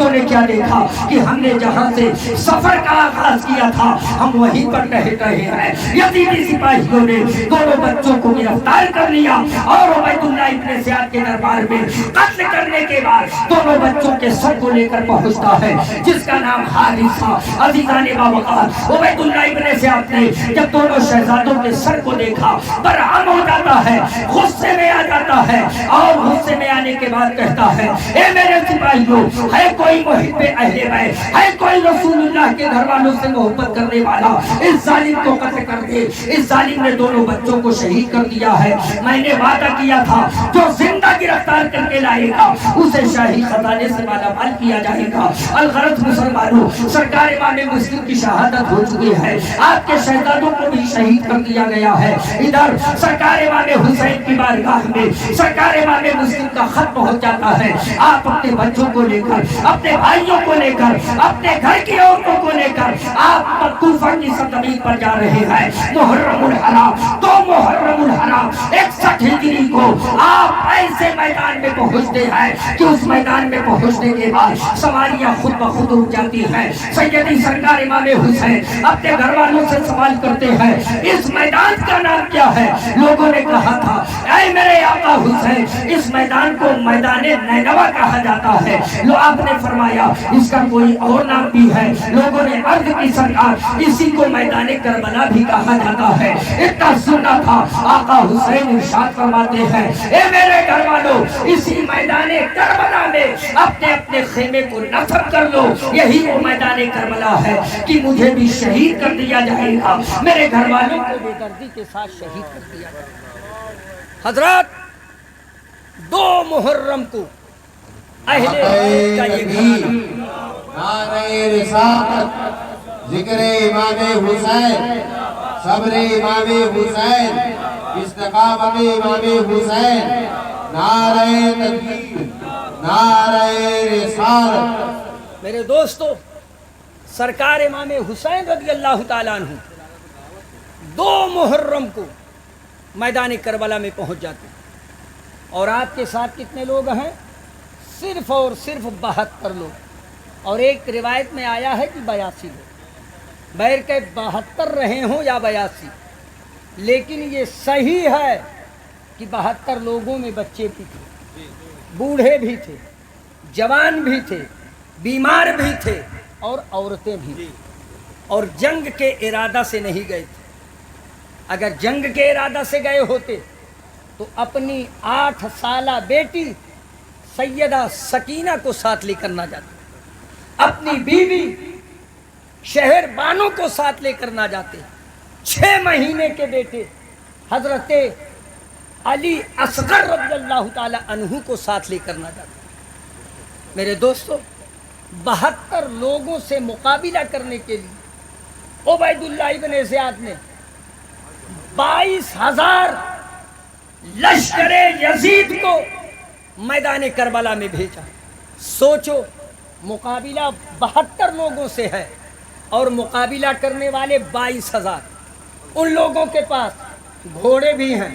بچوں نے کیا دیکھا کہ ہم نے جہاں سے سفر کا آغاز کیا تھا ہم وہیں پر ٹہل رہے ہیں۔ یزیدی سپاہیوں نے دونوں بچوں کو گرفتار کر لیا اور عبید اللہ ابن زیاد کے دربار میں قتل کرنے کے بعد دونوں بچوں کے سر کو لے کر پہنچتا ہے جس کا نام حارث تھا۔ عزیزان باوقار عبید اللہ ابن زیاد نے جب دونوں شہزادوں کے سر کو دیکھا برہم ہو جاتا ہے، غصے میں آ جاتا ہے اور غصے میں آنے کے بعد کہتا ہے اے میرے سپاہیوں، ہے کوئی محب اہل بیت، ہے کوئی رسول اللہ کے گھر والوں سے محبت کرنے والا، اس ظالم کو قتل کر دے۔ اس ظالم نے دونوں بچوں کو شہید کر دیا ہے۔ میں نے وعدہ کیا تھا جو زندہ گرفتار کر کے لائے گا اسے شاہی خزانے سے مالا مال کیا جائے گا۔ الغرض مسلمانوں، سرکار امام مسلم کی شہادت ہو چکی ہے، آپ کے شہزادوں کو بھی شہید کر دیا گیا ہے۔ ادھر سرکار امام حسین کی بارگاہ میں سرکار امام مسلم کا خط پہنچ جاتا ہے۔ آپ اپنے بچوں کو لے کر، اپنے بھائیوں کو لے کر، اپنے گھر کی عورتوں کو لے کر آپ کوفہ کی سرزمین پر جا رہے ہیں۔ محرم الحرام، تو محرم الحرام 61 ہجری کو آپ ایسے میدان میں پہنچتے ہیں کہ اس میدان میں پہنچنے کے بعد سواریاں خود بخود رک جاتی ہیں۔ سیدی سرکار امام حسین اپنے گھر والوں سے سوال کرتے ہیں اس میدان کا نام کیا ہے؟ لوگوں نے کہا تھا اے میرے آقا حسین اس میدان کو میدان نینوا کہا جاتا ہے۔ لو آپ نے فرمایا اس کا کوئی اور نام بھی ہے۔ لوگوں نے عرض کی سرکار اسی کو میدان کربلا بھی کہا جاتا ہے۔ اتنا سننا تھا، آقا حسین ارشاد فرماتے ہیں اے میرے گھر والوں اسی میدان کربلا میں اپنے اپنے خیمے کو نصب کر لو، یہی وہ میدان کربلا ہے کہ مجھے بھی شہید کر دیا جائے گا، میرے گھر والوں کو بے دردی کے ساتھ شہید کر دیا جائے گا۔ حضرات 2 محرم کو اہل بیت کا یہ گھرانہ نعرہ رسالت، ذکر امام حسین، صبر امام حسین، استقامت امام حسین، نعرہ تکبیر، نعرہ رسالت۔ میرے دوستو، سرکار امام حسین رضی اللہ تعالیٰ عنہ 2 محرم کو میدان کربلا میں پہنچ جاتے ہیں اور آپ کے ساتھ کتنے لوگ ہیں؟ صرف اور صرف 72 لوگ، اور ایک روایت میں آیا ہے کہ 82 لوگ، بہر کے 72 رہے ہوں یا 82، لیکن یہ صحیح ہے کہ 72 لوگوں میں بچے بھی تھے، بوڑھے بھی تھے، جوان بھی تھے، بیمار بھی تھے اور عورتیں بھی تھیں، اور جنگ کے ارادہ سے نہیں گئے تھے۔ اگر جنگ کے ارادہ سے گئے ہوتے تو اپنی 8 سالہ بیٹی سیدہ سکینہ کو ساتھ لے کر نہ جاتے، اپنی بیوی شہر بانو کو ساتھ لے کر نہ جاتے، 6 مہینے کے بیٹے حضرت علی اصغر رضی اللہ تعالی عنہ کو ساتھ لے کر نہ جاتے۔ میرے دوستو، 72 لوگوں سے مقابلہ کرنے کے لیے عبید اللہ ابن زیاد نے 22,000 لشکر یزید کو میدان کربلا میں بھیجا۔ سوچو، مقابلہ 72 لوگوں سے ہے اور مقابلہ کرنے والے 22,000۔ ان لوگوں کے پاس گھوڑے بھی ہیں،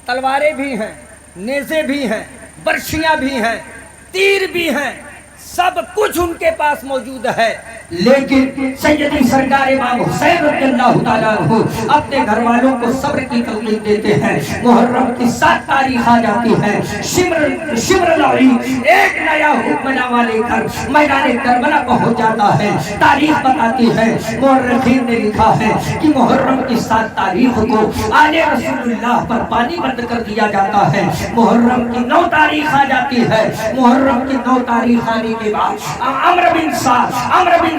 تلواریں بھی ہیں، نیزے بھی ہیں، برچیاں بھی ہیں، تیر بھی ہیں، سب کچھ ان کے پاس موجود ہے، لیکن سیدی سرکار امام حسین رضی اللہ تعالیٰ عنہ اپنے گھر والوں کو صبر کی تلقین دیتے ہیں۔ محرم کی 7 تاریخ آ جاتی ہے، شمر لائی ایک نیا حکم نامہ لے کر میدان کربلا پہنچ جاتا ہے۔ تاریخ بتاتی ہے، مورخین نے لکھا ہے کہ محرم کی 7 تاریخ کو آل رسول اللہ پر پانی بند کر دیا جاتا ہے۔ محرم کی 9 تاریخ آ جاتی ہے۔ محرم کی 9 تاریخ آنے کے بعد عمرو بن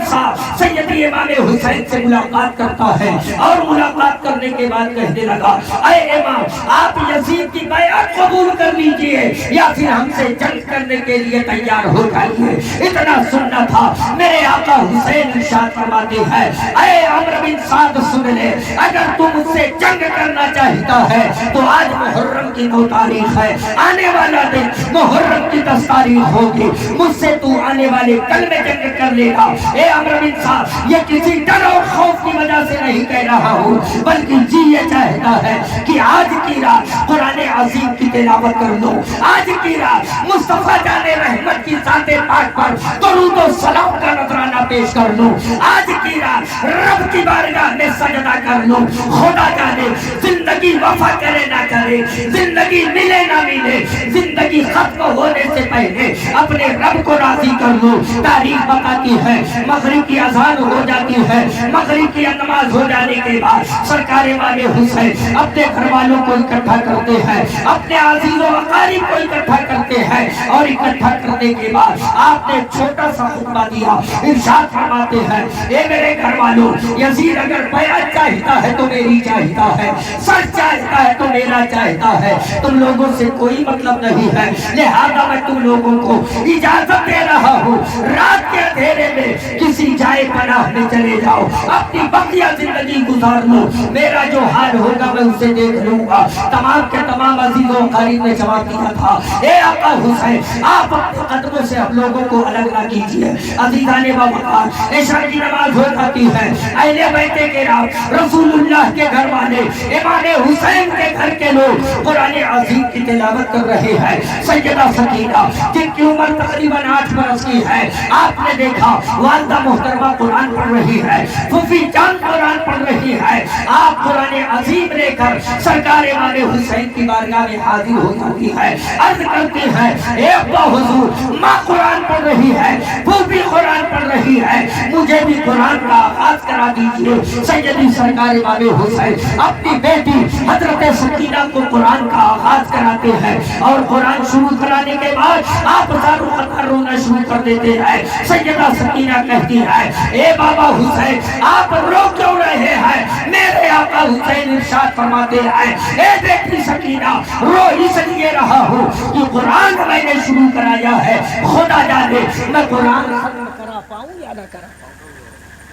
سعد سیدی امام حسین سے ملاقات کرتا ہے اور ملاقات کرنے کے بعد کہنے لگا اے امام، آپ یزید کی بیعت قبول کر لیجئے یا پھر ہم سے جنگ کرنے کے لیے تیار ہو جائیے۔ اتنا سننا تھا، میرے آقا حسین ارشاد فرماتے ہیں اے عمرو بن سعد سن لے، اگر تو مجھ سے جنگ کرنا چاہتا ہے تو آج محرم کی 9 تاریخ ہے، آنے والا دن محرم کی 10 تاریخ ہوگی، مجھ سے تو آنے والے کل میں جنگ کر لے گا۔ اے عمرو بن صاد یہ کسی ڈر اور خوف کی وجہ سے نہیں کہہ رہا ہوں، بلکہ جی یہ چاہتا ہے کہ آج کی رات قرآن عظیم کی تلاوت کر لو، آج کی رات مصطفیٰ جان رحمت کی ذات پاک پر درود و سلام کا نذرانہ پیش کر لو، آج کی رات رب کی بارگاہ میں سجدہ کر لو۔ خدا جانے زندگی وفا کرے نہ کرے، زندگی ملے نہ ملے، زندگی ختم ہونے سے پہلے اپنے رب کو راضی کر لو۔ تاریخ بتاتی ہے مغرب کی اذان ہو جاتی ہے، مغرب کی نماز ہو جانے کے بعد سرکار امام حسین اپنے گھر والوں کو اکٹھا کرتے ہیں، اپنے عزیز و اقارب کو اکٹھا کرتے ہیں، اور اکٹھا کرنے کے بعد آپ نے چھوٹا سا خطبہ دیا، ارشاد فرماتے ہیں اے میرے گھر والوں، یزید اگر بیعت چاہتا ہے تو میری چاہتا ہے، سچ چاہتا ہے تو میرا چاہتا ہے، تم لوگوں سے کوئی مطلب نہیں ہے، لہذا میں تم لوگوں کو اجازت دے رہا ہوں رات کے اندھیرے میں کسی جائے پناہ میں چلے جاؤ، اپنی بقیہ زندگی گزار لو، میرا جو حال ہوگا میں اسے دیکھ لوں گا۔ تمام کے تمام عزیزوں و قریب نے جواب دیا تھا اے آقا حسین آپ اپنے قدموں سے ہم لوگوں کو الگ نہ کیجیے۔ عزیزان وقار عشاء کی نماز ہو جاتی ہے، اہل بیت کرام رسول اللہ کے گھر والے امام حسین کے گھر کے لوگ قرآن عظیم کی تلاوت کر رہے ہیں۔ سیدہ سکینہ جن کی عمر تقریباً 8 برس کی ہے، آپ نے دیکھا والدہ محترمہ قرآن پڑھ رہی ہے، پھوپھی جان قرآن پڑھ رہی ہے، آپ قرآن عظیم لے کر سرکار امام حسین کی بارگاہ میں حاضر ہو جاتی ہے، عرض کرتی ہے اے ابا حضور ماں قرآن پڑھ رہی ہے، پھوپھی قرآن پڑھ رہی ہے، مجھے بھی قرآن کا آغاز کرا دیجئے۔ سیدی سرکار امام حسین اپنی بیٹی حضرت سکینہ کو قرآن کا آغاز کراتے ہیں، اور قرآن شروع کرانے کے بعد آپ زارو قطار رونا شروع کر دیتے ہیں۔ سیدہ سکینہ کہتی ہے اے بابا حسین آپ رو کیوں رہے ہیں؟ میرے آقا حسین ارشاد فرماتے ہیں اے بیٹی سکینہ رو اس لیے رہا ہوں کہ قرآن میں نے شروع کرایا ہے، خدا جانے میں قرآن ختم کرا پاؤں یا نہ کرا پاؤں۔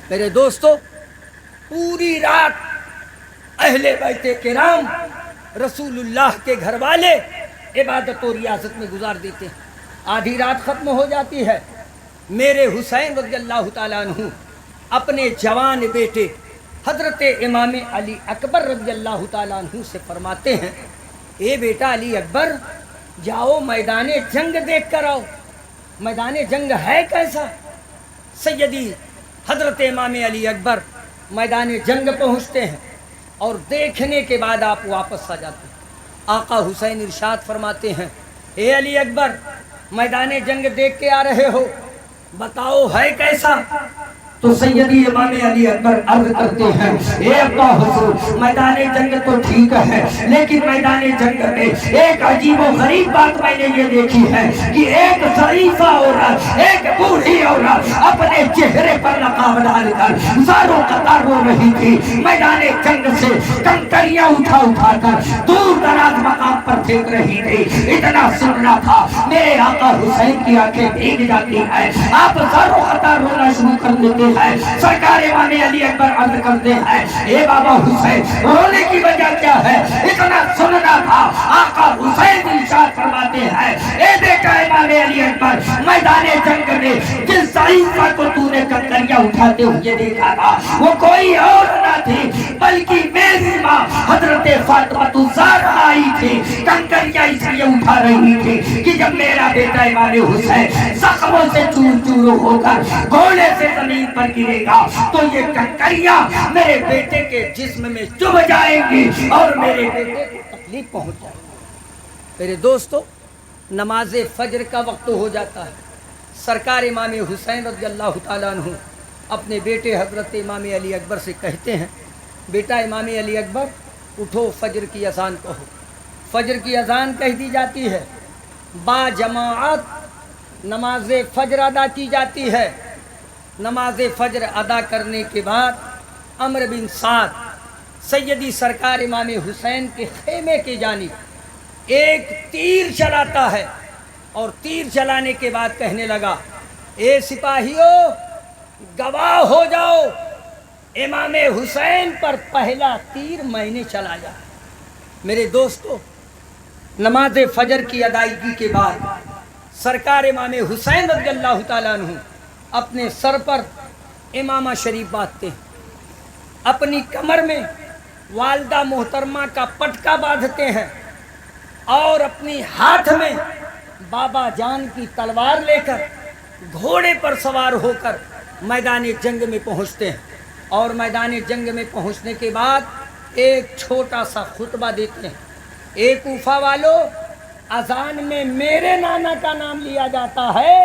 میرے دوستو پوری رات اہل بیت کرام رسول اللہ کے گھر والے عبادت و ریاضت میں گزار دیتے ہیں، آدھی رات ختم ہو جاتی ہے، میرے حسین رضی اللہ تعالیٰ عنہ اپنے جوان بیٹے حضرت امام علی اکبر رضی اللہ تعالیٰ عنہ سے فرماتے ہیں اے بیٹا علی اکبر جاؤ میدان جنگ دیکھ کر آؤ، میدان جنگ ہے کیسا؟ سیدی حضرت امام علی اکبر میدان جنگ پہنچتے ہیں، اور دیکھنے کے بعد آپ واپس آ جاتے ہیں۔ آقا حسین ارشاد فرماتے ہیں اے علی اکبر میدان جنگ دیکھ کے آ رہے ہو، بتاؤ ہے کیسا؟ تو سیدی امام علی اکبر عرض کرتے ہیں اے ابا حضور میدان جنگ تو ٹھیک ہے، لیکن میدان جنگ میں ایک عجیب و غریب بات میں نے یہ دیکھی ہے کہ ایک ضعیفہ عورت، ایک بوڑھی عورت اپنے چہرے پر نقاب ڈال کر زاروں قطار رو رہی تھی، میدان جنگ سے کنکریاں اٹھا اٹھا کر دور دراز مقام پر پھینک رہی تھی۔ اتنا سننا تھا میرے آقا حسین کی آنکھیں بھیگ جاتی ہیں، آپ زاروں قطار رونا شروع کر دیتے ہیں۔ سرکار امام علی اکبر عرض کرتے ہیں اے بابا حسین رونے کی وجہ کیا ہے؟ اتنا سننا تھا آقا حسین ارشاد فرماتے ہیں اے بیٹا امام علی اکبر میدان جنگ میں جس ضعیفہ کو تو نے کنکریاں اٹھاتے ہوئے دیکھا تھا وہ کوئی اور نہ تھی بلکہ میری ماں حضرت فاطمہ الزہرا آئی تھی، کنکریاں اس لیے اٹھا رہی تھی کہ جب میرا بیٹا امام حسین زخموں سے چور چور ہو کر گھوڑے سے زمین پر گرے گا تو یہ کنکریاں میرے بیٹے کے جسم میں چبھ جائیں گی اور میرے بیٹے کو تکلیف پہنچ جائے گی۔ میرے دوستو نماز فجر کا وقت ہو جاتا ہے، سرکار امام حسین رضی اللہ تعالیٰ عنہ اپنے بیٹے حضرت امام علی اکبر سے کہتے ہیں بیٹا امام علی اکبر اٹھو فجر کی اذان کہو۔ فجر کی اذان کہہ دی جاتی ہے، با جماعت نماز فجر ادا کی جاتی ہے۔ نماز فجر ادا کرنے کے بعد عمرو بن صاد سیدی سرکار امام حسین کے خیمے کی جانب ایک تیر چلاتا ہے، اور تیر چلانے کے بعد کہنے لگا اے سپاہیوں گواہ ہو جاؤ امام حسین پر پہلا تیر میں نے چلایا۔ میرے دوستو نماز فجر کی ادائیگی کے بعد سرکار امام حسین رضی اللہ تعالیٰ عنہ اپنے سر پر امامہ شریف باندھتے ہیں، اپنی کمر میں والدہ محترمہ کا پٹکا باندھتے ہیں اور اپنی ہاتھ میں بابا جان کی تلوار لے کر گھوڑے پر سوار ہو کر میدان جنگ میں پہنچتے ہیں، اور میدان جنگ میں پہنچنے کے بعد ایک چھوٹا سا خطبہ دیتے ہیں. اے کوفہ والو، اذان میں میرے نانا کا نام لیا جاتا ہے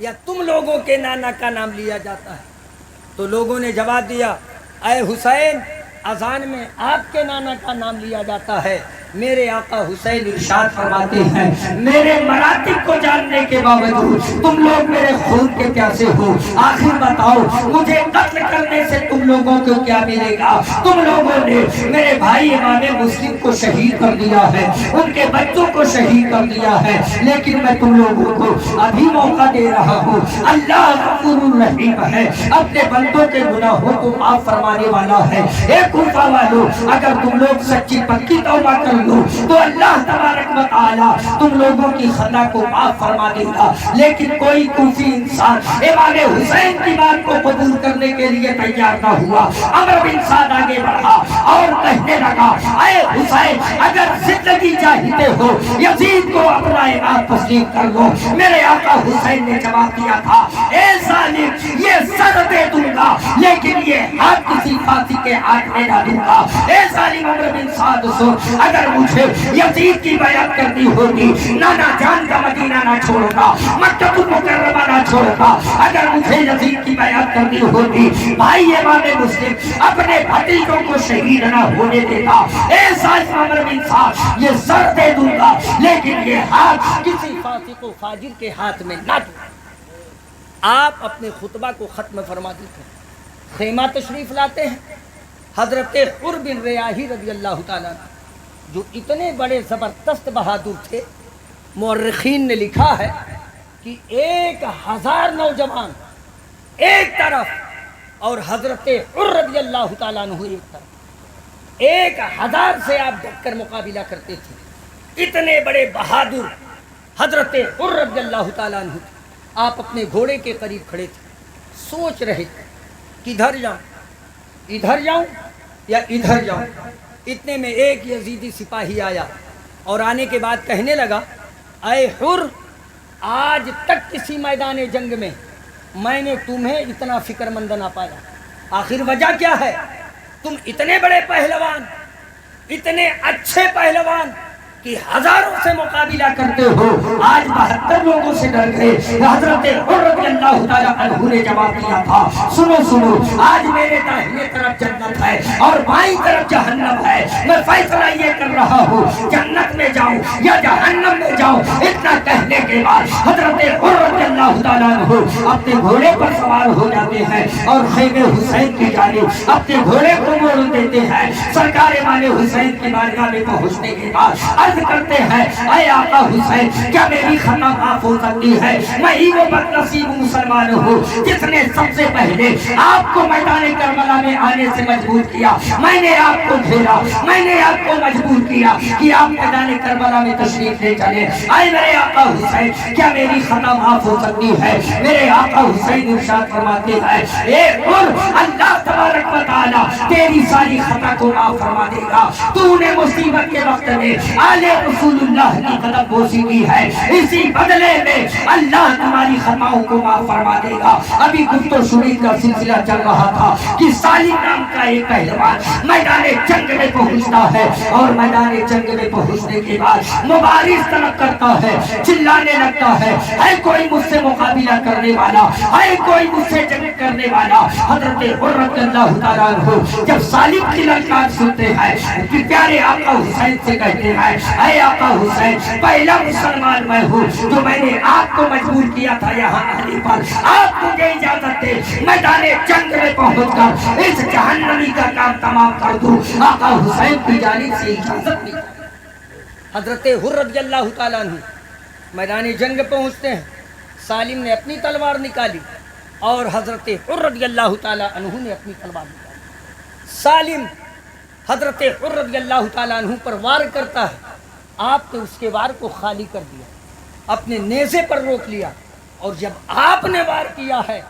یا تم لوگوں کے نانا کا نام لیا جاتا ہے؟ تو لوگوں نے جواب دیا، اے حسین، اذان میں آپ کے نانا کا نام لیا جاتا ہے. میرے آقا حسین ارشاد فرماتے ہیں، میرے مراتب کو جاننے کے باوجود تم لوگ میرے خون کے پیاسے ہو. آخر بتاؤ مجھے قتل کرنے سے تم لوگوں کو کیا ملے گا؟ تم لوگوں نے میرے بھائی امام مسلم کو شہید کر دیا ہے، ان کے بچوں کو شہید کر دیا ہے، لیکن میں تم لوگوں کو ابھی موقع دے رہا ہوں. اللہ غفور الرحیم ہے، اپنے بندوں کے گناہوں کو معاف فرمانے والا ہے. اے کوفہ والو، اگر تم لوگ سچی پکی توبہ کر لو تو اللہ تبارک و تعالی تم لوگوں کی خطا کو معاف فرما دے گا. لیکن کوئی کوفی انسان امام حسین کی بات کو قبول کرنے کے لیے تیار نہ ہوا. عمرو بن سعد آگے بڑھا اور کہنے لگا، اے حسین، اگر زندگی چاہتے ہو یزید کو اپنا امام تسلیم کر لو. میرے آقا حسین نے جواب دیا تھا، اے ظالم، یہ سر دے دوں گا لیکن یہ ہاتھ کسی فاسق کے ہاتھ میں نہ دوں گا. اے ظالم عمرو بن سعد، سن، اگر مجھے یزید کی بیعت کرنی ہوگی نانا جان کا مدینہ نہ چھوڑوں گا، مکہ المکرمہ نہ چھوڑوں گا. اگر مجھے یزید کی بیعت کرنی ہوگی بھائی امام مسلم اپنے بھتیجوں کو شہید نہ ہونے دیتا. اے ظالم عمرو بن سعد، یہ سر دے دوں گا لیکن یہ ہاتھ کسی فاسق و فاجر کے ہاتھ میں نہ دوں. آپ اپنے خطبہ کو ختم فرما دیتے ہیں. خیمہ تشریف لاتے ہیں. حضرت حر بن ریاحی رضی اللہ تعالیٰ جو اتنے بڑے زبردست بہادر تھے، مورخین نے لکھا ہے کہ 1000 نوجوان ایک طرف اور حضرت حر رضی اللہ تعالیٰ عنہ ایک طرف، 1000 سے آپ ڈٹ کر مقابلہ کرتے تھے. اتنے بڑے بہادر حضرت حر رضی اللہ تعالیٰ عنہ. آپ اپنے گھوڑے کے قریب کھڑے تھے، سوچ رہے تھے کدھر جاؤں، ادھر جاؤں یا ادھر جاؤں. اتنے میں ایک یزیدی سپاہی آیا اور آنے کے بعد کہنے لگا، اے حر، آج تک کسی میدان جنگ میں نے تمہیں اتنا فکر مند نہ پایا. آخر وجہ کیا ہے؟ تم اتنے بڑے پہلوان، اتنے اچھے پہلوان کہ ہزاروں سے مقابلہ کرتے ہو، آج 72 لوگوں سے ڈر گئے. حضرت عمر رضی اللہ تعالیٰ عنہ نے جواب دیا تھا، سنو سنو، آج میرے داہنے طرف جنت ہے اور بائیں طرف جہنم ہے. میں فیصلہ یہ کر رہا ہوں جنت میں جاؤں یا جہنم میں جاؤں. اتنا کہنے کے بعد حضرت عمر رضی اللہ تعالیٰ عنہ اپنے گھوڑے پر سوار ہو جاتے ہیں اور خیمے حسین کی جانب اپنے گھوڑے کو موڑ دیتے ہیں. سرکار امام حسین کی بارگاہ میں پہنچنے کے بعد عرض کرتے ہیں، اے آقا حسین، کیا میری خطا معاف ہو سکتی ہے؟ میں ہی وہ بد نصیب مسلمان ہوں جس نے سب سے پہلے آپ کو میدان کربلا میں آنے سے مجبور کیا. میں نے آپ کو گھیرا، میں نے آپ کو مجبور کیا کہ آپ میدان کربلا میں تشریف لے چلے. اے میرے آقا حسین، کیا میری خطا معاف ہو سکتی ہے؟ میرے آقا حسین ارشاد فرماتے ہیں، اے حر، اللہ تبارک و تعالی تیری ساری خطا کو معاف فرما دے گا. تو نے مصیبت کے وقت میں رسول اللہ کی قدم بوسی کی ہے، اسی بدلے میں اللہ تمہاری خطاؤں کو معاف فرما دے گا. ابھی گفت و شنید کا سلسلہ چل رہا تھا کہ سالم نام کا ایک پہلوان میدان جنگ میں پہنچتا ہے اور میدان جنگ میں پہنچنے کے بعد مبارز طلب کرتا ہے، چلانے لگتا ہے، اے کوئی مجھ سے مقابلہ کرنے والا، اے کوئی مجھ سے جنگ کرنے والا. حضرت حر رضی اللہ تعالیٰ عنہ جب سالم کی للکار سنتے ہیں کہ پیارے آقا حسین سے کہتے ہیں، اے آقا حسین، پہلا مسلمان میں ہوں جو میں نے آپ کو مجبور کیا تھا یہاں آنے پر. آپ مجھے اجازت دے میدان جنگ میں پہنچ کر اس جہنمی کا کام تمام کر دوں. آقا حسین کی جانب سے اجازت نہیں. حضرت حر رضی اللہ تعالیٰ عنہ میدان جنگ پہنچتے ہیں. سالم نے اپنی تلوار نکالی اور حضرت حر رضی اللہ تعالیٰ عنہ نے اپنی تلوار نکالی. سالم حضرت حر رضی اللہ تعالیٰ عنہ پر وار کرتا ہے. آپ نے اس کے وار کو خالی کر دیا، اپنے نیزے پر روک لیا، اور جب آپ نے وار کیا ہے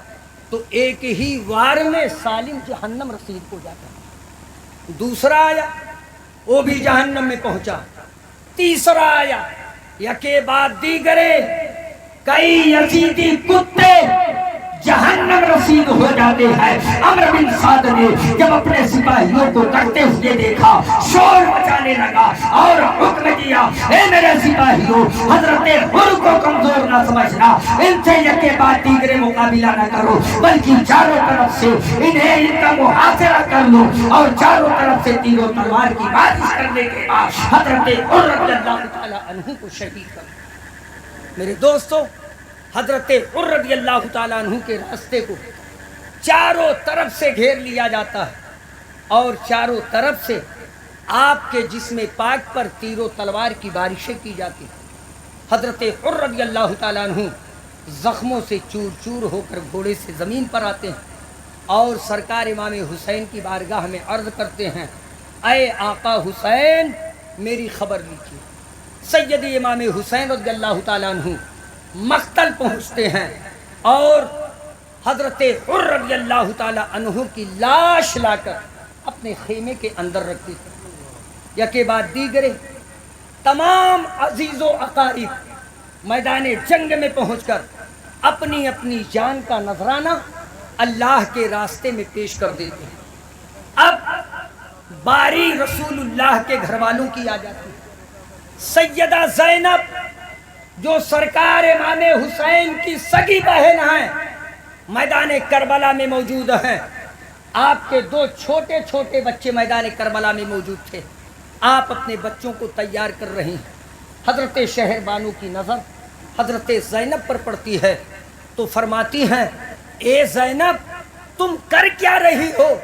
تو ایک ہی وار میں سالم جہنم رسید ہو جاتا ہے. دوسرا آیا وہ بھی جہنم میں پہنچا. تیسرا آیا یکے بعد دیگرے کئی یزیدی کتے جہنم رسید ہو جاتے ہیں. عمرو بن سعد نے جب اپنے سپاہیوں کو کرتے ہوئے دیکھا شور مچانے لگا اور حکم دیا اے میرے سپاہیوں حضرت حر کو کمزور نہ سمجھنا, ان سے یکے بعد دیگرے مقابلہ نہ کرو بلکہ چاروں طرف سے انہیں ان کا محاصرہ کر لو اور چاروں طرف سے تیر و تلوار کی بارش کرنے کے بعد حضرت حر رضی اللہ تعالی عنہ کو شہید کر. میرے دوستو حضرت حر رضی اللہ تعالیٰ عنہ کے راستے کو چاروں طرف سے گھیر لیا جاتا ہے اور چاروں طرف سے آپ کے جسم پاک پر تیر و تلوار کی بارشیں کی جاتی ہیں. حضرت حر رضی اللہ تعالیٰ عنہ زخموں سے چور چور ہو کر گھوڑے سے زمین پر آتے ہیں اور سرکار امام حسین کی بارگاہ میں عرض کرتے ہیں اے آقا حسین میری خبر لیجیے. سیدی امام حسین رضی اللہ تعالیٰ عنہ مقتل پہنچتے ہیں اور حضرت حر رضی اللہ تعالی عنہ کی لاش لا کر اپنے خیمے کے اندر رکھتے تھے. یکے بعد دیگرے تمام عزیز و اقارب میدان جنگ میں پہنچ کر اپنی اپنی جان کا نذرانہ اللہ کے راستے میں پیش کر دیتے ہیں. اب باری رسول اللہ کے گھر والوں کی آ جاتی ہے. سیدہ زینب جو سرکار امام حسین کی سگی بہن ہیں میدان کربلا میں موجود ہیں. آپ کے دو چھوٹے چھوٹے بچے میدان کربلا میں موجود تھے. آپ اپنے بچوں کو تیار کر رہی ہیں. حضرت شہر بانو کی نظر حضرت زینب پر پڑتی ہے تو فرماتی ہیں اے زینب تم کر کیا رہی ہو؟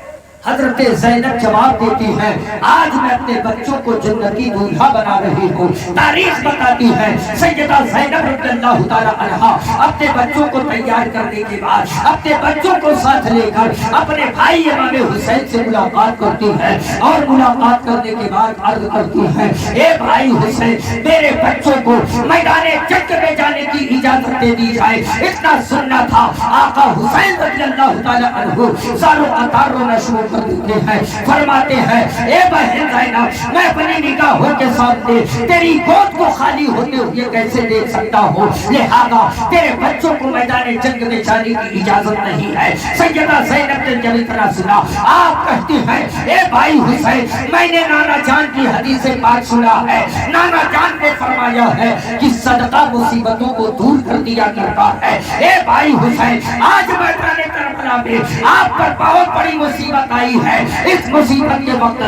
حضرت زینب جواب دیتی ہے آج میں اپنے بچوں کو جنتی دولہا بنا رہی ہوں. تاریخ بتاتی ہے سیدہ زینب رضی اللہ تعالی عنہا اپنے بچوں کو تیار کرنے کے بعد اپنے بچوں کو ساتھ لے کر اپنے بھائی امام حسین سے ملاقات کرتی ہے اور ملاقات کرنے کے بعد عرض کرتی ہے اے بھائی حسین میرے بچوں کو میدان جنگ میں جانے کی اجازت دے دی جائے. اتنا سننا تھا آقا حسین رضی اللہ تعالی عنہ ساروں قطار رونا شروع کر دیتے ہیں. فرماتے ہیں اے بہن زینب میں اپنی نگاہوں کے سامنے تیری گود کو خالی ہوتے ہوئے کیسے دیکھ سکتا ہوں, لہذا تیرے بچوں کو میدان جنگ میں جانے کی اجازت نہیں ہے. سیدہ زینب نے جب اتنا سنا آپ کہتی ہیں اے بھائی حسین میں نے نانا جان کی حدیث پاک سنا ہے. نانا جان نے فرمایا ہے کہ صدقہ مصیبتوں کو دور کر دیا کرتا ہے. اے بھائی حسین آج میدان کربلا میں آپ پر بہت بڑی مصیبت آئی ہے. اس مصیبت کے وقت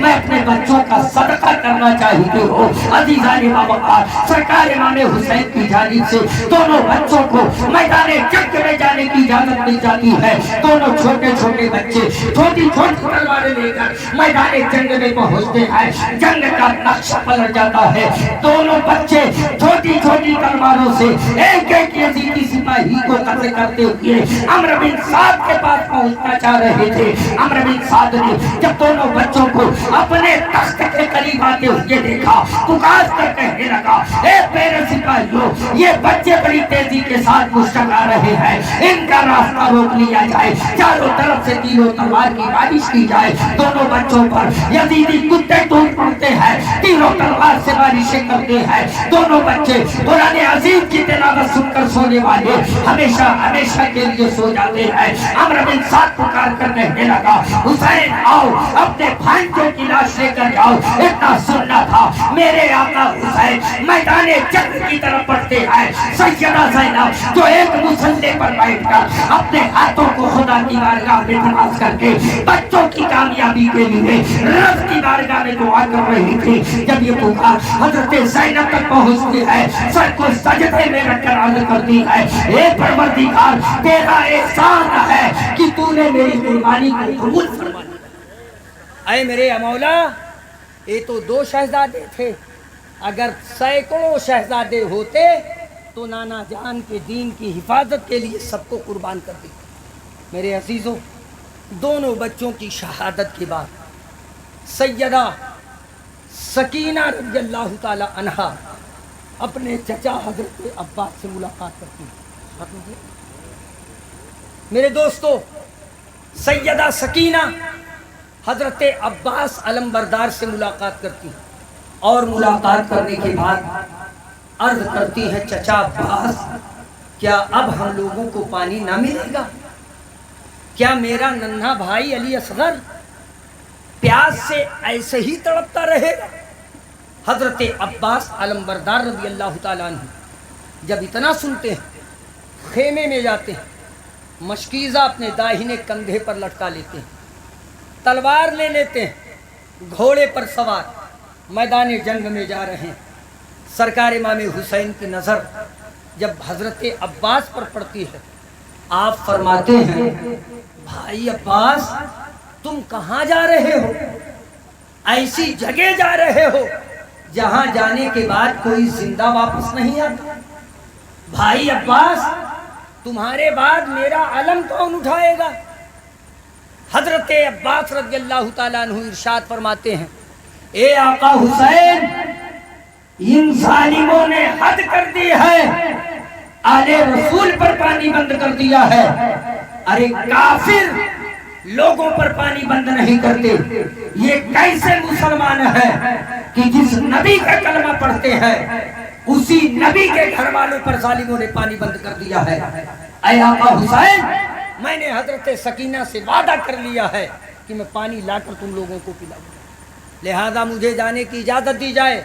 میں اپنے بچوں کا صدقہ کرنا چاہتی ہوں. عزیزان وقار سرکار امام حسین کی جانب سے دونوں بچوں کو میدان جنگ میں جانے کی اجازت مل جاتی ہے. دونوں چھوٹے چھوٹے بچے چھوٹی چھوٹی تلواریں لے کر میدان جنگ میں پہنچتے ہیں. جنگ کا نقشہ پلٹ جاتا ہے. دونوں بچے چھوٹی چھوٹی تلواروں سے ایک ایک یزیدی سپاہی کو قتل کرتے ہوئے عمرو بن سعد کے پاس پہنچنا چاہ رہے تھے. عمرو بن سعد نے جب دونوں بچوں کو اپنے تخت کے قریب آتے ہوئے دیکھا پکار کر کہنے لگا اے میرے سپاہیوں یہ بچے بڑی تیزی کے ساتھ مشتاق آ رہے ہیں, ان کا راستہ روک لیا جائے, چاروں طرف سے تیر و تلوار کی بارش کی جائے. دونوں بچوں پر یزیدی کتے ٹوٹ پڑتے ہیں, تیر و تلوار سے بارشیں کرتے ہیں. دونوں بچے قرآن عظیم کی تلاوت سن کر سونے والے ہمیشہ ہمیشہ کے لیے سو جاتے ہیں. عمرو بن سعد پکار کر کہنے لگا حسین آؤ اپنے بھائیوں کی لاش لے کر جاؤ. اتنا سننا تھا میرے آقا حسین میدان جنگ کی طرف بڑھتے ہیں. سیدہ زینب جو ایک مسلح پر بیٹھ کر اپنے ہاتھوں کو خدا کی بارگاہ میں دراز کر کے بچوں کی کامیابی کے لیے رب کی بارگاہ میں دعا کر رہی تھی. جب یہ پکار حضرت زینب تک پہنچتی ہے سر کو سجدے میں رکھ کر عرض کرتی ہے اے پروردگار تیرا احسان ہے کہ تو نے میری قربانی کو قبول فرما لیا. اے میرے مولا یہ تو دو شہزادے تھے, اگر سینکڑوں شہزادے ہوتے تو نانا جان کے دین کی حفاظت کے لیے سب کو قربان کر دیتے. میرے عزیزوں دونوں بچوں کی شہادت کے بعد سیدہ سکینہ رضی اللہ تعالی عنہا اپنے چچا حضرت عباس سے ملاقات کرتی ہیں. میرے دوستو، سیدہ سکینہ حضرت عباس علمبردار سے ملاقات کرتی ہیں اور ملاقات کرنے کے بعد عرض کرتی ہیں، چچا عباس، کیا اب ہم لوگوں کو پانی نہ ملے گا؟ کیا میرا ننھا بھائی علی اصغر پیاس سے ایسے ہی تڑپتا رہے گا؟ حضرت عباس علمبردار رضی اللہ تعالیٰ عنہ جب اتنا سنتے ہیں، خیمے میں جاتے ہیں، مشکیزہ اپنے داہنے کندھے پر لٹکا لیتے ہیں، تلوار لے لیتے ہیں، گھوڑے پر سوار میدان جنگ میں جا رہے ہیں۔ سرکار امام حسین کی نظر جب حضرت عباس پر پڑتی ہے، آپ فرماتے ہیں، بھائی عباس، تم کہاں جا رہے ہو؟ ایسی جگہ جا رہے ہو جہاں جانے کے بعد کوئی زندہ واپس نہیں آتا۔ بھائی عباس، تمہارے بعد میرا علم کون اٹھائے گا؟ حضرت عباس رضی اللہ تعالیٰ عنہ ارشاد فرماتے ہیں، اے آقا حسین، ان ظالموں نے حد کر دی ہے، آل رسول پر پانی بند کر دیا ہے۔ ارے کافر لوگوں پر پانی بند نہیں کرتے، یہ کیسے مسلمان ہے کہ جس نبی کا کلمہ پڑھتے ہیں اسی نبی کے گھر والوں پر ظالموں نے پانی بند کر دیا ہے۔ اے آقا حسین، میں نے حضرت سکینہ سے وعدہ کر لیا ہے کہ میں پانی لا کر تم لوگوں کو پلاؤں، لہذا مجھے جانے کی اجازت دی جائے۔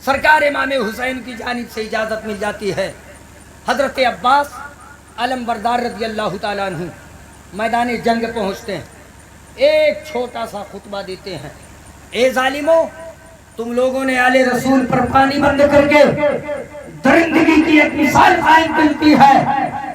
سرکار امام حسین کی جانب سے اجازت مل جاتی ہے۔ حضرت عباس علمبردار رضی اللہ تعالیٰ عنہ میدان جنگ پہنچتے ہیں، ایک چھوٹا سا خطبہ دیتے ہیں، اے ظالموں، تم لوگوں نے آل رسول پر پانی بند کر کے درندگی کی ایک مثال قائم کرتی ہے۔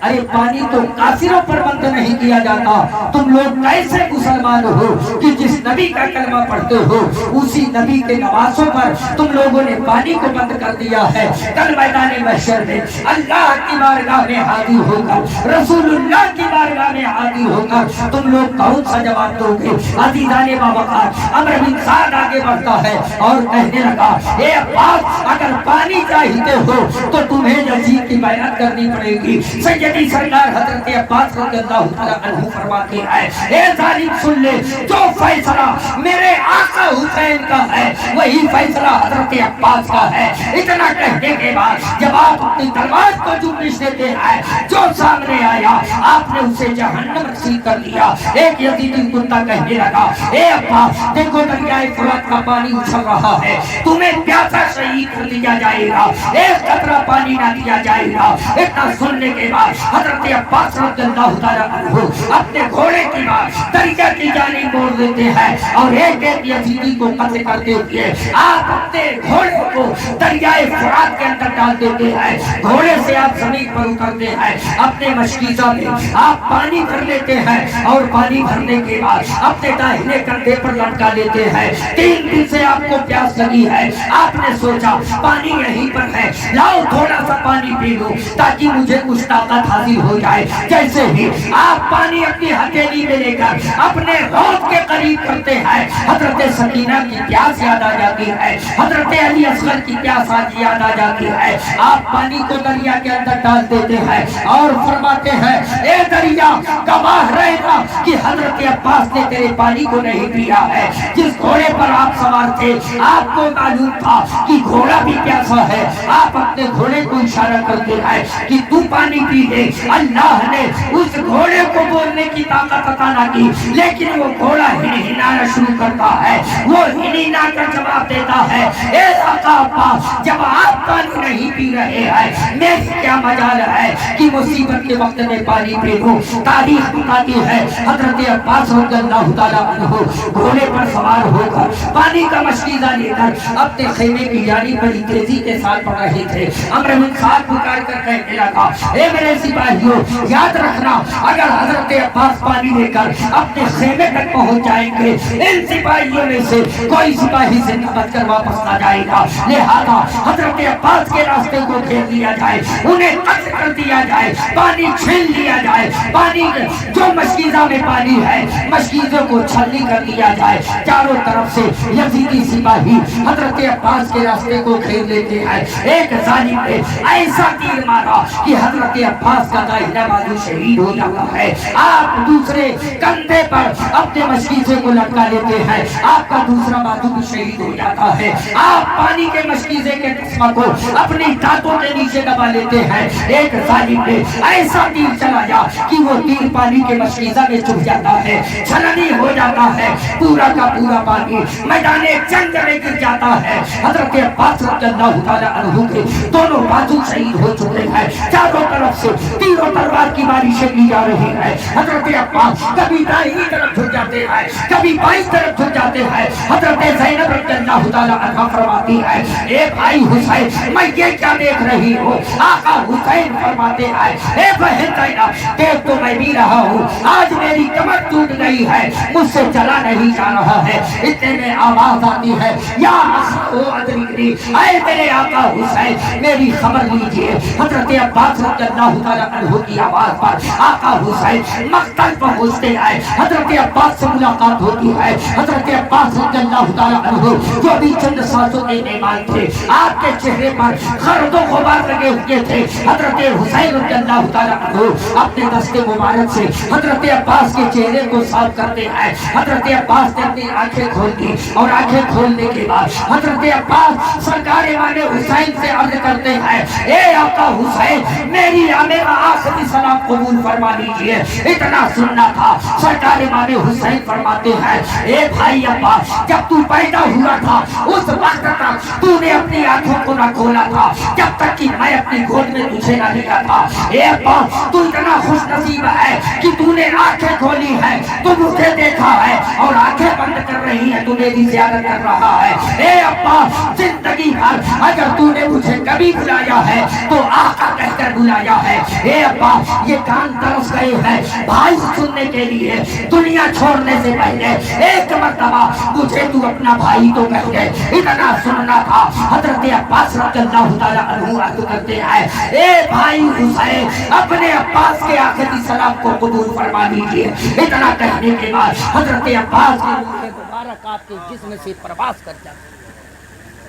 ارے پانی تو کافروں پر بند نہیں کیا جاتا، تم لوگ کیسے مسلمان ہو کہ جس نبی کا کلمہ پڑھتے ہو اسی نبی کے نواسوں پر تم لوگوں نے پانی کو بند کر دیا ہے۔ کل میدان محشر میں اللہ کی بارگاہ میں حاضر ہو کر، رسول اللہ کی بارگاہ میں حاضر ہو کر تم لوگ کون سا جواب دو گے؟ عزیزان باوقار، عمرو بن سعد آگے بڑھتا ہے اور کہنے لگا، اے عباس، اگر پانی چاہتے ہو تو تمہیں یزید کی بیعت کرنی پڑے گی۔ سیدی سرکار حضرت عباس رضی اللہ تعالیٰ عنہ فرماتے ہیں، اے ظالم سن لے، جو فیصلہ میرے آقا حسین کا ہے وہی فیصلہ حضرت عباس کا ہے۔ اتنا کہنے کے بعد جب آپ اپنی تلوار کو جنبش دیتے ہیں، جو سامنے آیا آپ نے اسے جہنم رسید کر دیا۔ ایک یزیدی کتا کہنے لگا، اے عباس، دیکھو دریائے فرات کا پانی اچھل رہا ہے، تمہیں پیاسا شہید کر دیا جائے گا، ایک قطرہ پانی نہ دیا جائے گا۔ اتنا سننے کے بعد حضرت عباس رضی اللہ تعالیٰ عنہ اپنے گھوڑے کی بات دریا کی جانب موڑ دیتے ہیں اور ایک ایک یزیدی کو قتل کرتے ہوئے آپ اپنے گھوڑے کو دریائے فرات کے اندر ڈال دیتے ہیں۔ گھوڑے سے آپ زمین پر اترتے ہیں، اپنے مشکیزہ میں آپ پانی بھر لیتے ہیں اور پانی بھرنے کے بعد اپنے داہنے کندھے پر لٹکا لیتے ہیں۔ 3 دن سے آپ کو پیاس لگی ہے، آپ نے سوچا پانی یہیں پر ہے، لاؤ تھوڑا سا پانی پی لو تاکہ مجھے کچھ طاقت حاصل ہو جائے۔ جیسے ہی آپ پانی اپنی ہتھیلی میں لے کر اپنے حوض کے قریب کرتے ہیں، حضرت سکینہ کی پیاس یاد آ جاتی ہے، حضرت علی اصغر کی پیاس یاد آ جاتی ہے۔ آپ پانی کو دریا کے اندر ڈال دیتے ہیں اور فرماتے ہیں، اے دریا، گواہ رہے گا کہ حضرت عباس نے تیرے پانی کو نہیں پیا ہے۔ جس گھوڑے پر آپ سوار تھے آپ کو معلوم تھا کہ گھوڑا بھی پیاسا ہے، آپ اپنے گھوڑے کو اشارہ کرتے ہیں کہ تو پانی پی لے۔ اللہ نے اس گھوڑے کو بولنے کی طاقت عطا نہ کی، لیکن وہ گھوڑا ہنہنانا شروع کرتا ہے، وہ ہنہنا کر جواب دیتا ہے، اے آقا عباس، جب آپ پانی نہیں پی رہے ہیں میری کیا مجال ہے کہ مصیبت کے وقت میں پانی پی لوں۔ تاریخ بتاتی ہے حضرت عباس رضی اللہ تعالیٰ عنہ گھوڑے پر سوار ہو کر پانی کا مشکیزہ لے کر اپنے خیمے کی جانب بڑی تیزی کے ساتھ پڑھ رہے تھے۔ عمرو بن سعد پکار کر کہنے لگا، اے میرے سپاہیوں، یاد رکھنا اگر حضرت حضرت عباس پانی لے کر اپنے خیمے تک پہنچ جائیں گے، ان سپاہیوں میں سے کوئی سپاہی زندہ بچ کر واپس نہ جائے گا، لہذا حضرت عباس کے راستے کو گھیر لیا جائے، انہیں قتل کر دیا جائے، پانی چھین لیا جائے، پانی جو مشکیزہ میں پانی ہے مشکیزوں کو چھلنی کر دیا جائے۔ چاروں طرف سے یزیدی سپاہی حضرت عباس کے راستے کو گھیر لیتے ہیں۔ ایک ظالم نے ایسا تیر مارا کہ حضرت عباس کا داہنا بازو شہید ہو جاتا ہے، آپ دوسرے کندھے پر اپنے مشکیزے کو لٹکا لیتے ہیں، آپ کا دوسرا بازو بھی شہید ہو جاتا ہے، آپ پانی کے مشکیزے کے تسمہ کو اپنی دانتوں کے نیچے دبا لیتے ہیں۔ ایک ظالم نے ایسا تیر چلایا کہ وہ تیر پانی کے مشکیزہ میں چھپ جاتا ہے، چھلنی ہو جاتا ہے، پورا کا پورا پانی میدان جنگ میں گر جاتا ہے۔ حضرت عباس رضی اللہ تعالیٰ عنہ کے دونوں بازو شہید ہو چکے ہیں، چاروں طرف سے تیر و تلوار کی بارشیں کی جا رہی ہیں۔ حضرت عباس کبھی دائیں طرف جھک جاتے ہیں، کبھی بائیں طرف جھک جاتے ہیں۔ حضرت زینب رضی اللہ تعالیٰ عنہ فرماتی ہے، اے بھائی حسین میں یہ کیا دیکھ رہی ہوں؟ آقا حسین فرماتے ہیں، اے بہن زینب دیکھ تو میں بھی رہا ہوں، آج میری کمر ٹوٹ گئی ہے، مجھ سے چلا نہیں جا رہا ہے۔ اتنے میں آواز آتی ہے، یا اخو ادرکنی، اے میرے آقا حسین میری خبر لیجئے۔ حضرت عباس رضی اللہ تعالیٰ عنہ کی آواز پر آقا حسین مقتل پہنچتے ہیں، حضرت عباس سے ملاقات ہوتی ہے۔ حضرت عباس رضی اللہ تعالیٰ عنہ جو بھی چند سانسوں کے مہمان تھے، آپ کے چہرے پر خرد و غبار لگے ہوئے تھے۔ حضرت حسین رضی اللہ تعالیٰ عنہ اپنے دست مبارک سے حضرت عباس کے چہرے کو صاف کرتے ہیں۔ حضرت عباس نے اپنی آنکھیں کھول دی اور آنکھیں کھولنے کے بعد حضرت عباس سرکار امام حسین سے عرض کرتے ہیں، اے آقا حسین میری میرا آخری سلام قبول فرما لیجئے۔ اتنا سننا تھا، سرکار امام حسین فرماتے ہیں، اے بھائی عباس جب تو پیدا ہوا تھا اس وقت تک تو نے اپنی آنکھوں کو نہ کھولا تھا جب تک کہ میں اپنی گود میں تجھے نہ لیا تھا۔ اے عباس تو اتنا خوش نصیب ہے کہ تو نے آنکھیں کھولی ہے، تو مجھے دیکھا ہے، اور آنکھیں بند کر رہی ہے تو میری زیارت کر رہا ہے۔ اے عباس زندگی بھر اگر تو نے مجھے کبھی بلایا ہے تو آقا کہہ کر بلایا ہے۔ اے عباس یہ کان ترس گئے ہیں بھائی سننے کے لیے، دنیا چھوڑنے سے پہلے ایک مرتبہ مجھے تو اپنا بھائی تو کہہ دے۔ اتنا سننا تھا، حضرت عباس رضی اللہ تعالیٰ عنہ عرض کرتے ہیں، اے بھائی حسین اپنے عباس کے آخری سلام کو قبول فرما لیجئے۔ اتنا کہنے کے بعد حضرت عباس کی روح مبارک آپ کے جسم سے پرواز کر جاتی۔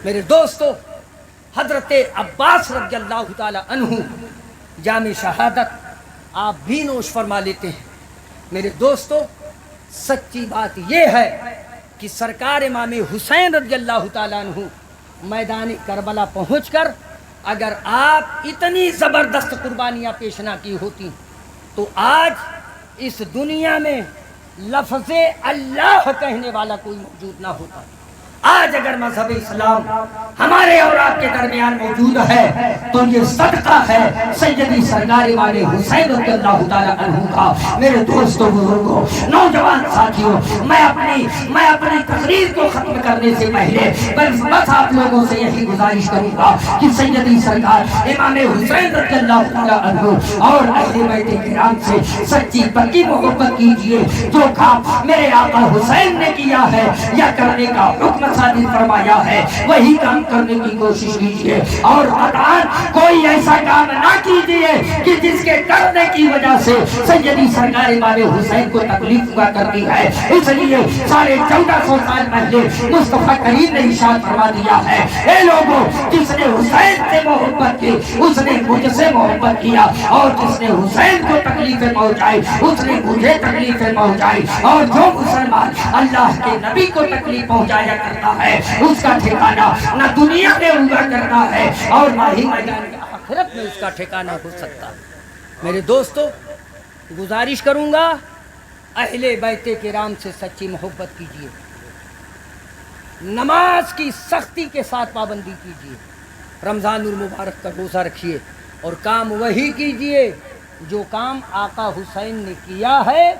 میرے دوستو حضرت عباس رضی اللہ تعالیٰ عنہ جام شہادت آپ بھی نوش فرما لیتے ہیں۔ میرے دوستو سچی بات یہ ہے کہ سرکار امام حسین رضی اللہ تعالیٰ عنہ میدان کربلا پہنچ کر اگر آپ اتنی زبردست قربانیاں پیش نہ کی ہوتی تو آج اس دنیا میں لفظ اللہ کہنے والا کوئی موجود نہ ہوتا۔ آج اگر مذہب اسلام ہمارے اور آپ کے درمیان موجود ہے تو یہ صدقہ ہے سیدی سرکار امام حسین رضی اللہ تعالیٰ عنہ کا۔ میرے دوستوں بزرگوں نوجوان ساتھیوں میں اپنی تقریر کو ختم کرنے سے پہلے بس آپ لوگوں سے یہی گزارش کروں گا کہ سیدی سرکار امام حسین رضی اللہ تعالیٰ عنہ اور اہل بیت کرام سے سچی پکی محبت کیجئے۔ جو کام میرے آقا حسین نے کیا ہے یا کرنے کا حکم صادر فرمایا ہے وہی کام کرنے کی کوشش کیجئے، اور قطعاً کوئی ایسا کام نہ کیجئے کہ جس کے کرنے کی وجہ سے سیدی سرکار امام حسین کو تکلیف ہوا کرتی ہے۔ اس لیے 1450 سال پہلے مصطفیٰ کریم نے ارشاد فرما دیا ہے، اے لوگوں جس نے حسین سے محبت کی اس نے مجھ سے محبت کیا، اور جس نے حسین کو تکلیفیں پہنچائی اس نے مجھے تکلیفیں پہنچائی، اور جو مسلمان اللہ کے نبی کو تکلیف پہنچایا کرتا ہے اس کا ٹھکانہ نہ دنیا میں ہوا کرتا ہے اور نہ ہی میدان آخرت میں اس کا ٹھکانہ ہو سکتا۔ میرے دوستو گزارش کروں گا اہل بیت کرام سے سچی محبت کیجیے، نماز کی سختی کے ساتھ پابندی کیجیے، رمضان المبارک کا روزہ رکھیے، اور کام وہی کیجیے جو کام آقا حسین نے کیا ہے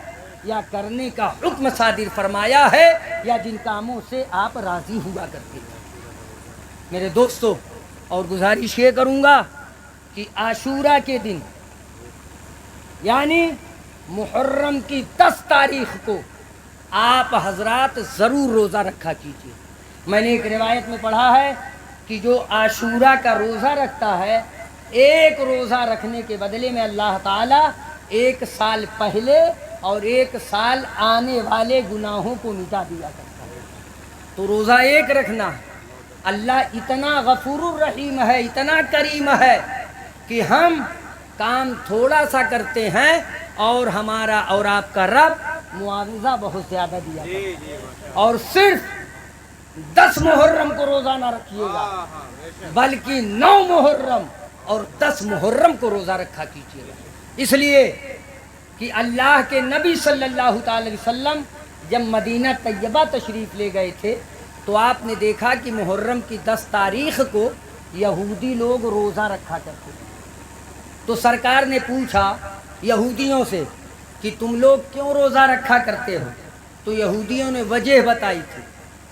یا کرنے کا حکم صادر فرمایا ہے یا جن کاموں سے آپ راضی ہوا کرتے ہیں۔ میرے دوستو اور گزارش یہ کروں گا کہ عاشورہ کے دن یعنی محرم کی 10 تاریخ کو آپ حضرات ضرور روزہ رکھا کیجیے۔ میں نے ایک روایت میں پڑھا ہے کہ جو عاشورہ کا روزہ رکھتا ہے، ایک روزہ رکھنے کے بدلے میں اللہ تعالیٰ 1 سال پہلے اور 1 سال آنے والے گناہوں کو مٹا دیا کرتا ہے۔ تو روزہ ایک رکھنا، اللہ اتنا غفور الرحیم ہے، اتنا کریم ہے کہ ہم کام تھوڑا سا کرتے ہیں اور ہمارا اور آپ کا رب معاوضہ بہت زیادہ دیا کرتا ہے۔ اور صرف 10 محرم کو روزہ نہ رکھیے گا، بلکہ 9 محرم اور 10 محرم کو روزہ رکھا کیجیے گا، اس لیے کہ اللہ کے نبی صلی اللہ تعالی وسلم جب مدینہ طیبہ تشریف لے گئے تھے تو آپ نے دیکھا کہ محرم کی 10 تاریخ کو یہودی لوگ روزہ رکھا کرتے تھے۔ تو سرکار نے پوچھا یہودیوں سے کہ تم لوگ کیوں روزہ رکھا کرتے ہو؟ تو یہودیوں نے وجہ بتائی تھی۔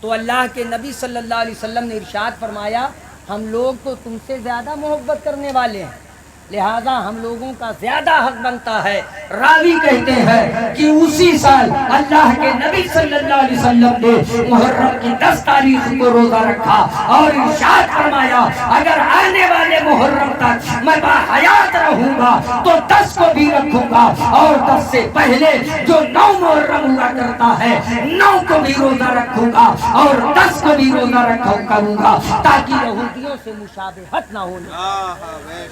تو اللہ کے نبی صلی اللہ علیہ وسلم نے ارشاد فرمایا ہم لوگ تو تم سے زیادہ محبت کرنے والے ہیں، لہذا ہم لوگوں کا زیادہ حق بنتا ہے۔ راوی کہتے ہیں کہ اسی سال اللہ کے نبی صلی اللہ علیہ وسلم نے محرم کی 10 تاریخ کو روزہ رکھا اور ارشاد فرمایا اگر آنے والے محرم تک میں باحیات رہوں گا تو 10 کو بھی رکھوں گا، اور 10 سے پہلے جو 9 محرم ہوا کرتا ہے 9 کو بھی روزہ رکھوں گا اور 10 کو بھی روزہ کروں گا، تاکہ یہودیوں سے مشابہت نہ ہو۔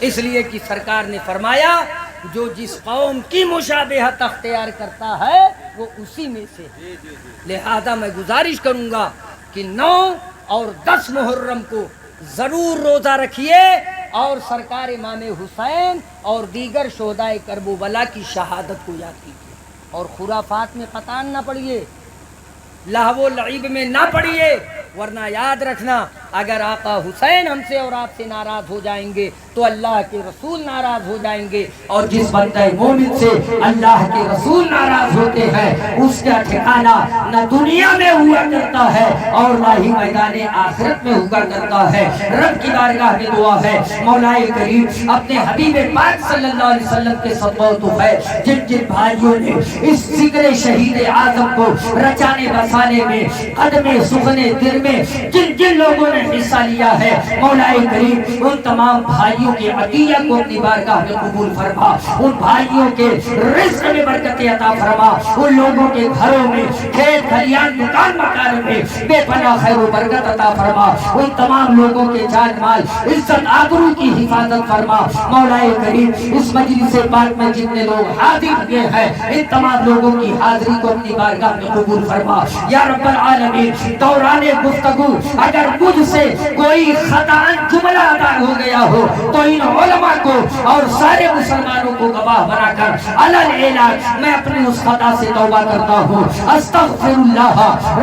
اس لیے کہ سرکار نے فرمایا جو جس قوم کی مشابہت اختیار کرتا ہے وہ اسی میں سے ہے۔ لہذا میں گزارش کروں گا کہ 9 اور 10 محرم کو ضرور روزہ رکھیے اور سرکار امام حسین اور دیگر شہدائے کربلا کی شہادت کو یاد کیجیے، اور خرافات میں قطعاً نہ پڑھیے، لہو و لعب میں نہ پڑھیے، ورنہ یاد رکھنا اگر آقا حسین ہم سے اور آپ سے ناراض ہو جائیں گے تو اللہ کے رسول ناراض ہو جائیں گے، اور جس بندہ مومن سے اللہ کے رسول ناراض ہوتے ہیں اس کا ٹھکانہ نہ دنیا میں ہوا کرتا ہے اور نہ ہی میدان آخرت میں ہوا کرتا ہے۔ رب کی بارگاہ میں دعا ہے مولا کریم اپنے حبیب پاک صلی اللہ علیہ وسلم کے صدقہ ہے جن جن بھائیوں نے اس ذکر شہید اعظم کو رچانے بسانے میں قدم سخنے دل میں جن جن لوگوں نے حصہ لیا ہے، مولا کریم ان تمام بھائیوں کے عطیہ کو اپنی بارگاہ میں قبول فرما، ان بھائیوں کے رزق میں برکت عطا فرما، ان لوگوں کے گھروں میں کھیت کھلیان دکان مکان میں بے پناہ خیر و برکت عطا فرما، ان تمام لوگوں کے جان مال عزت آبرو کی حفاظت فرما۔ مولا کریم اس مجلس پاک میں جتنے لوگ حاضر ہوئے ہیں ان تمام لوگوں کی حاضری کو اپنی بارگاہ میں قبول فرما۔ یا رب العالمین دوران گفتگو اگر مجھ سے کوئی خطا جملہ ادا ہو گیا ہو تو ان علماء کو اور سارے مسلمانوں کو گواہ بنا کر علل اعلان میں اپنی اس خطا سے توبہ کرتا ہوں۔ استغفر اللہ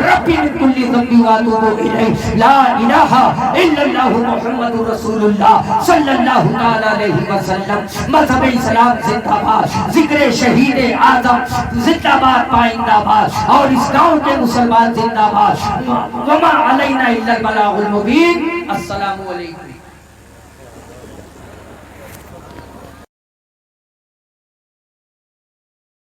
ربی من کل ذنب واتوب الیہ، لا الہ الا اللہ محمد رسول اللہ صلی اللہ تعالی علیہ وسلم۔ مذہب اسلام زندہ باد، ذکر شہید اعظم زندہ باد پائندہ باد، اور اس گاؤں کے مسلمان زندہ باد۔ وما علینا الا البلاغ المبین۔ السلام علیکم۔